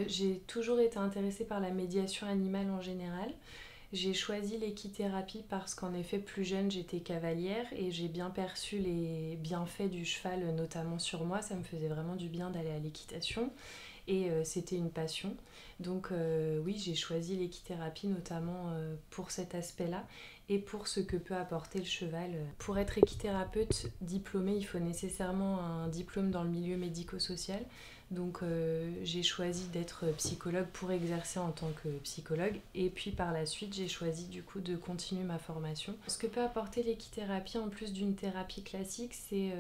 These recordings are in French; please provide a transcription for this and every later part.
J'ai toujours été intéressée par la médiation animale en général. J'ai choisi l'équithérapie parce qu'en effet, plus jeune, j'étais cavalière et j'ai bien perçu les bienfaits du cheval, notamment sur moi. Ça me faisait vraiment du bien d'aller à l'équitation et c'était une passion. Donc oui, j'ai choisi l'équithérapie notamment pour cet aspect-là et pour ce que peut apporter le cheval. Pour être équithérapeute diplômé, il faut nécessairement un diplôme dans le milieu médico-social. Donc j'ai choisi d'être psychologue pour exercer en tant que psychologue et puis par la suite j'ai choisi du coup de continuer ma formation. Ce que peut apporter l'équithérapie en plus d'une thérapie classique, c'est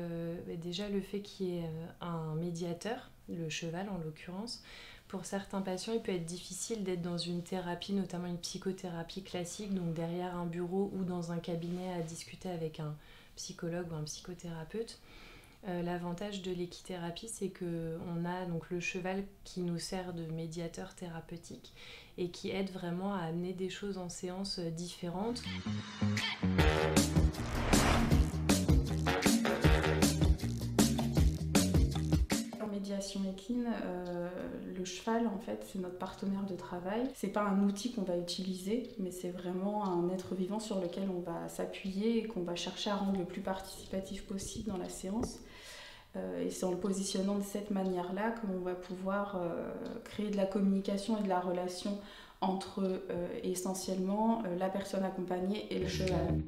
déjà le fait qu'il y ait un médiateur, le cheval en l'occurrence. Pour certains patients, il peut être difficile d'être dans une thérapie, notamment une psychothérapie classique, donc derrière un bureau ou dans un cabinet à discuter avec un psychologue ou un psychothérapeute. L'avantage de l'équithérapie, c'est qu'on a donc le cheval qui nous sert de médiateur thérapeutique et qui aide vraiment à amener des choses en séance différentes. En médiation équine, le cheval, en fait, c'est notre partenaire de travail. C'est pas un outil qu'on va utiliser, mais c'est vraiment un être vivant sur lequel on va s'appuyer et qu'on va chercher à rendre le plus participatif possible dans la séance. Et c'est en le positionnant de cette manière-là qu'on va pouvoir créer de la communication et de la relation entre essentiellement la personne accompagnée et le cheval.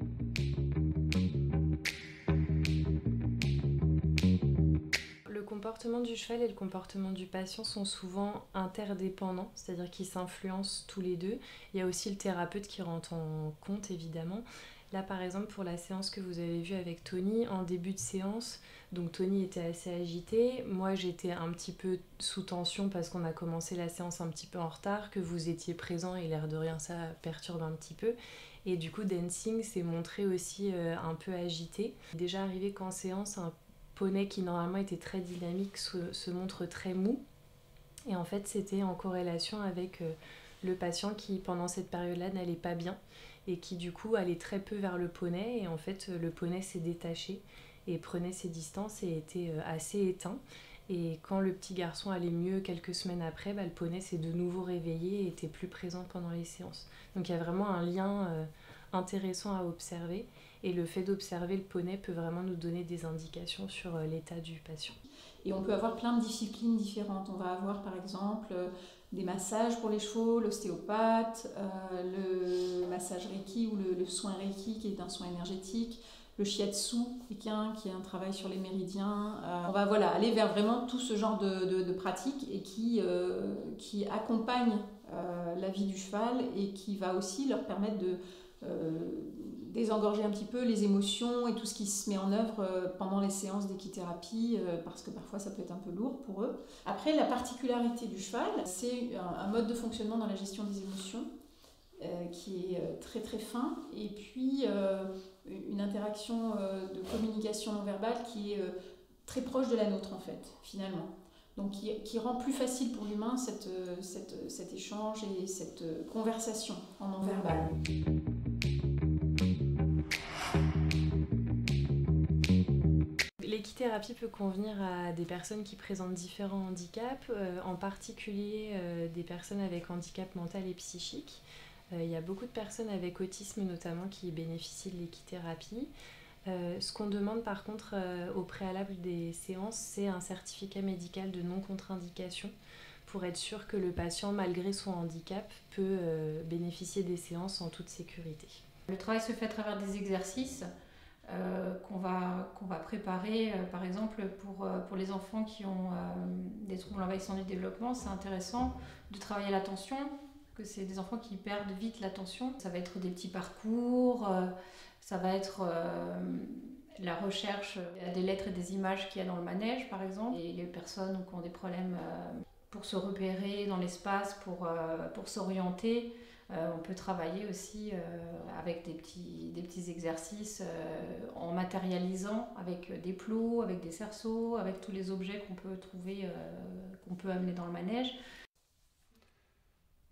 Le comportement du cheval et le comportement du patient sont souvent interdépendants, c'est-à-dire qu'ils s'influencent tous les deux. Il y a aussi le thérapeute qui rentre en compte évidemment. Là par exemple pour la séance que vous avez vue avec Tony, en début de séance, donc Tony était assez agité, moi j'étais un petit peu sous tension parce qu'on a commencé la séance un petit peu en retard, que vous étiez présent et l'air de rien ça perturbe un petit peu. Et du coup Dancing s'est montré aussi un peu agité. Déjà arrivé qu'en séance, un poney qui normalement était très dynamique se montre très mou. Et en fait c'était en corrélation avec le patient qui pendant cette période-là n'allait pas bien et qui du coup allait très peu vers le poney et en fait le poney s'est détaché et prenait ses distances et était assez éteint. Et quand le petit garçon allait mieux quelques semaines après, le poney s'est de nouveau réveillé et était plus présent pendant les séances. Donc il y a vraiment un lien intéressant à observer et le fait d'observer le poney peut vraiment nous donner des indications sur l'état du patient. Et on peut avoir plein de disciplines différentes. On va avoir par exemple des massages pour les chevaux, l'ostéopathe, le massage Reiki ou le soin Reiki qui est un soin énergétique, le shiatsu équin qui est un travail sur les méridiens. On va aller vers vraiment tout ce genre de pratiques et qui accompagnent la vie du cheval et qui va aussi leur permettre de désengorger un petit peu les émotions et tout ce qui se met en œuvre pendant les séances d'équithérapie parce que parfois ça peut être un peu lourd pour eux. Après, la particularité du cheval, c'est un mode de fonctionnement dans la gestion des émotions qui est très très fin et puis une interaction de communication non verbale qui est très proche de la nôtre en fait finalement. Donc qui rend plus facile pour l'humain cet échange et cette conversation en non verbal. L'équithérapie peut convenir à des personnes qui présentent différents handicaps, en particulier des personnes avec handicap mental et psychique. Il y a beaucoup de personnes avec autisme notamment qui bénéficient de l'équithérapie. Ce qu'on demande par contre au préalable des séances, c'est un certificat médical de non-contre-indication pour être sûr que le patient, malgré son handicap, peut bénéficier des séances en toute sécurité. Le travail se fait à travers des exercices qu'on va préparer, par exemple pour les enfants qui ont des troubles envahissants du développement. C'est intéressant de travailler l'attention, que c'est des enfants qui perdent vite l'attention. Ça va être des petits parcours, ça va être la recherche des lettres et des images qu'il y a dans le manège par exemple. Et les personnes qui ont des problèmes pour se repérer dans l'espace, pour s'orienter, on peut travailler aussi avec des petits exercices en matérialisant avec des plots, avec des cerceaux, avec tous les objets qu'on peut trouver, qu'on peut amener dans le manège.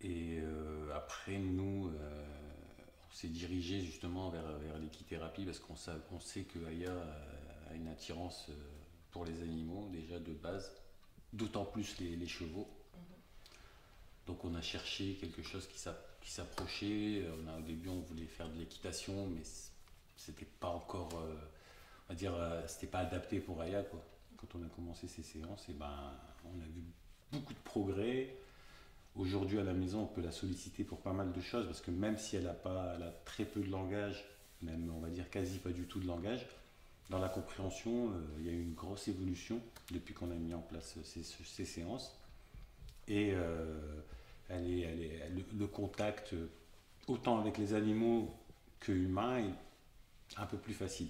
Et après, nous, on s'est dirigé justement vers l'équithérapie parce qu'on sait que Aya a une attirance pour les animaux déjà de base, d'autant plus les chevaux. Donc on a cherché quelque chose qui s'approchait. Au début on voulait faire de l'équitation, mais c'était pas encore, on va dire, c'était pas adapté pour Aya, quoi. Quand on a commencé ces séances, et ben, on a vu beaucoup de progrès. Aujourd'hui à la maison, on peut la solliciter pour pas mal de choses, parce que même si elle a très peu de langage, même on va dire quasi pas du tout de langage, dans la compréhension, il y a eu une grosse évolution depuis qu'on a mis en place ces séances. Et le contact, autant avec les animaux que humains, est un peu plus facile.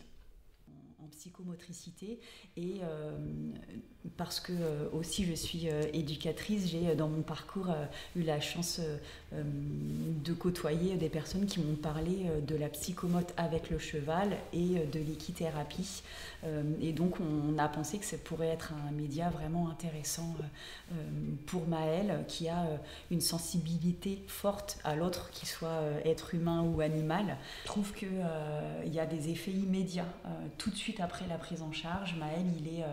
En psychomotricité et parce que aussi je suis éducatrice, j'ai dans mon parcours eu la chance de côtoyer des personnes qui m'ont parlé de la psychomote avec le cheval et de l'équithérapie et donc on a pensé que ça pourrait être un média vraiment intéressant pour Maëlle qui a une sensibilité forte à l'autre, qu'il soit être humain ou animal. Je trouve qu'il y a des effets immédiats tout de suite après la prise en charge. Maël, il est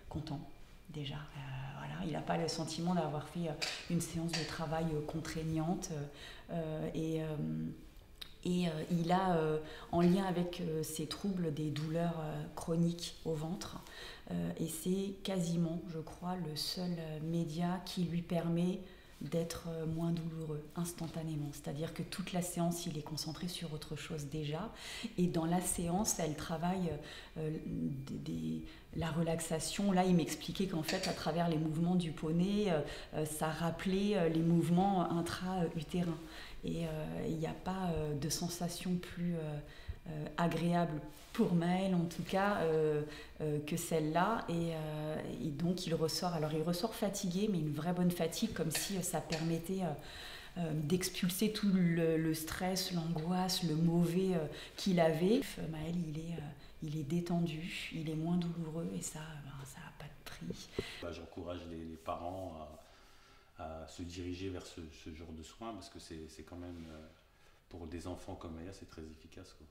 content déjà. Voilà, il n'a pas le sentiment d'avoir fait une séance de travail contraignante et il a en lien avec ses troubles des douleurs chroniques au ventre et c'est quasiment, je crois, le seul média qui lui permet d'être moins douloureux instantanément. C'est-à-dire que toute la séance, il est concentré sur autre chose déjà. Et dans la séance, elle travaille la relaxation. Là, il m'expliquait qu'en fait, à travers les mouvements du poney, ça rappelait les mouvements intra-utérins. Et il n'y a pas de sensation plus agréable pour Maël en tout cas que celle-là et donc il ressort fatigué mais une vraie bonne fatigue comme si ça permettait d'expulser tout le stress, l'angoisse, le mauvais qu'il avait. Maël il est détendu, il est moins douloureux et ça n'a pas de prix. J'encourage les parents à se diriger vers ce genre de soins parce que c'est quand même pour des enfants comme Aya c'est très efficace, quoi.